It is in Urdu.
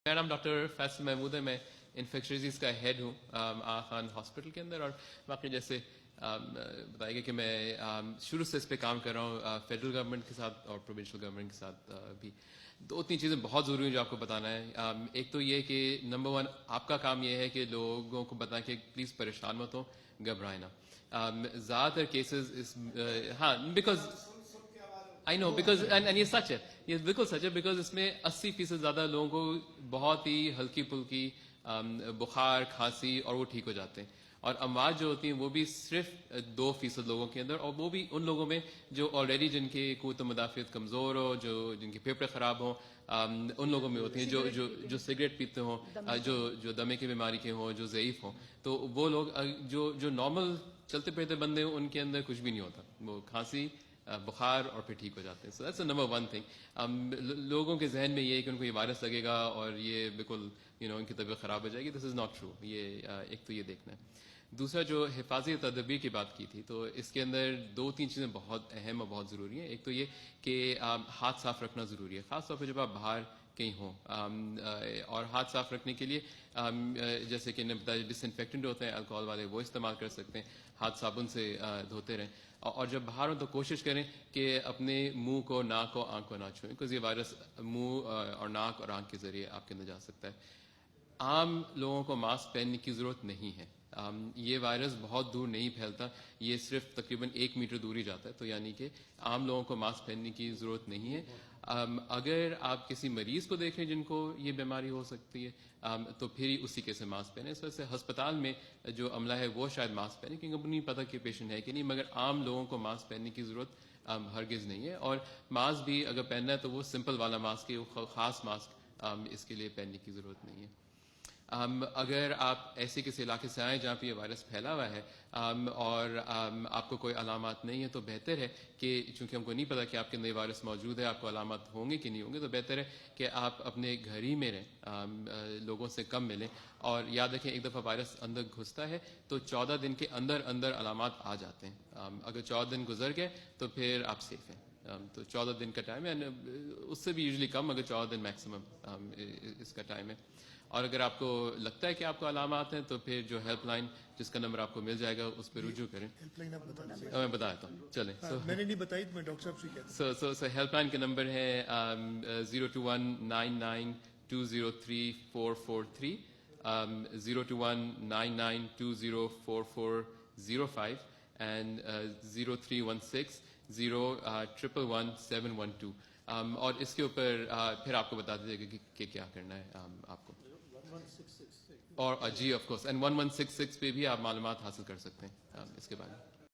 میرا نام ڈاکٹر فیصل محمود ہے. میں انفیکشس ڈیزیز کا ہیڈ ہوں آغا خان ہاسپٹل کے اندر. اور باقی جیسے بتایا گیا کہ میں شروع سے اس پہ کام کر رہا ہوں فیڈرل گورنمنٹ کے ساتھ اور پروونشل گورنمنٹ کے ساتھ بھی. دو تین چیزیں بہت ضروری ہیں جو آپ کو بتانا ہے. ایک تو یہ کہ نمبر 1 آپ کا کام یہ ہے کہ لوگوں کو بتائیں کہ پلیز پریشان مت ہو, گھبرائیں نہ. زیادہ تر کیسز ہاں because I know because and یہ سچ ہے, یہ بالکل سچ ہے, بیکاز اس میں 80% زیادہ لوگوں کو بہت ہی ہلکی پھلکی بخار کھانسی اور وہ ٹھیک ہو جاتے ہیں. اور اموات جو ہوتی ہیں وہ بھی صرف 2% لوگوں کے اندر, اور وہ بھی ان لوگوں میں جو آلریڈی جن کی قوت مدافعت کمزور ہو, جو جن کے پھیپھڑے خراب ہوں, ان لوگوں میں ہوتی ہیں جو سگریٹ پیتے ہوں, جو دمے کی بیماری کے ہوں, جو ضعیف ہوں. تو وہ لوگ جو نارمل چلتے پھرتے بندے ہوں ان کے اندر کچھ بھی نہیں ہوتا, وہ کھانسی بخار اور پھر ٹھیک ہو جاتے ہیں. So that's number 1 thing. لوگوں کے ذہن میں یہ ہے کہ ان کو یہ وائرس لگے گا اور یہ بالکل ان کی طبیعت خراب ہو جائے گی. دس از ناٹ ٹرو. یہ ایک تو یہ دیکھنا ہے. دوسرا جو حفاظتی تدابیر کی بات کی تھی, تو اس کے اندر 2-3 چیزیں بہت اہم اور بہت ضروری ہیں. ایک تو یہ کہ ہاتھ صاف رکھنا ضروری ہے, خاص طور پہ جب آپ باہر کہیں ہوں. اور ہاتھ صاف رکھنے کے لیے جیسے کہ ڈس انفیکٹنٹ ہوتے ہیں الکوہول والے, وہ استعمال کر سکتے ہیں. ہاتھ صابن سے دھوتے رہیں. اور جب باہر ہوں تو کوشش کریں کہ اپنے منہ کو, ناک کو, آنکھ کو نہ چھوئیں, کیونکہ یہ وائرس منہ اور ناک اور آنکھ کے ذریعے آپ کے اندر جا سکتا ہے. عام لوگوں کو ماسک پہننے کی ضرورت نہیں ہے. یہ وائرس بہت دور نہیں پھیلتا, یہ صرف تقریباً 1 میٹر دور ہی جاتا ہے. تو یعنی کہ عام لوگوں کو ماسک پہننے کی ضرورت نہیں ہے. اگر آپ کسی مریض کو دیکھیں جن کو یہ بیماری ہو سکتی ہے تو پھر ہی اسی کے سے ماسک پہنیں. اس وجہ سے ہسپتال میں جو عملہ ہے وہ شاید ماسک پہنے, کیونکہ اب نہیں پتہ کہ پیشنٹ ہے کہ نہیں, مگر عام لوگوں کو ماسک پہننے کی ضرورت ہرگز نہیں ہے. اور ماسک بھی اگر پہننا ہے تو وہ سمپل والا ماسک ہے, وہ خاص ماسک اس کے لیے پہننے کی ضرورت نہیں ہے. اگر آپ ایسے کسی علاقے سے آئیں جہاں پہ یہ وائرس پھیلا ہوا ہے اور آپ کو کوئی علامات نہیں ہے, تو بہتر ہے کہ چونکہ ہم کو نہیں پتا کہ آپ کے اندر یہ وائرس موجود ہے, آپ کو علامات ہوں گے کہ نہیں ہوں گے, تو بہتر ہے کہ آپ اپنے گھر ہی میں رہیں, لوگوں سے کم ملیں. اور یاد رکھیں ایک دفعہ وائرس اندر گھستا ہے تو 14 دن کے اندر علامات آ جاتے ہیں. اگر 14 دن گزر گئے تو پھر آپ سیف ہیں. تو 14 دن کا ٹائم ہے, اس سے بھی یوزلی کم, مگر 14 دن میکسیمم اس کا ٹائم ہے. اور اگر آپ کو لگتا ہے کہ آپ کو علامات ہیں تو پھر جو ہیلپ لائن جس کا نمبر آپ کو مل جائے گا اس پہ رجوع کریں. میں بتا دیتا ہوں, چلیں. میں نے نہیں بتائی تو میں ڈاکٹر صاحب سے کہتا ہوں. سو ہیلپ لائن کا نمبر ہے 02199203443, 02199204405 and 0316011712. اور اس کے اوپر پھر آپ کو بتا دیجیے گا کہ کیا کرنا ہے آپ کو. اور جی آف کورس, اینڈ 1166 پہ بھی آپ معلومات حاصل کر سکتے ہیں اس کے بارے میں.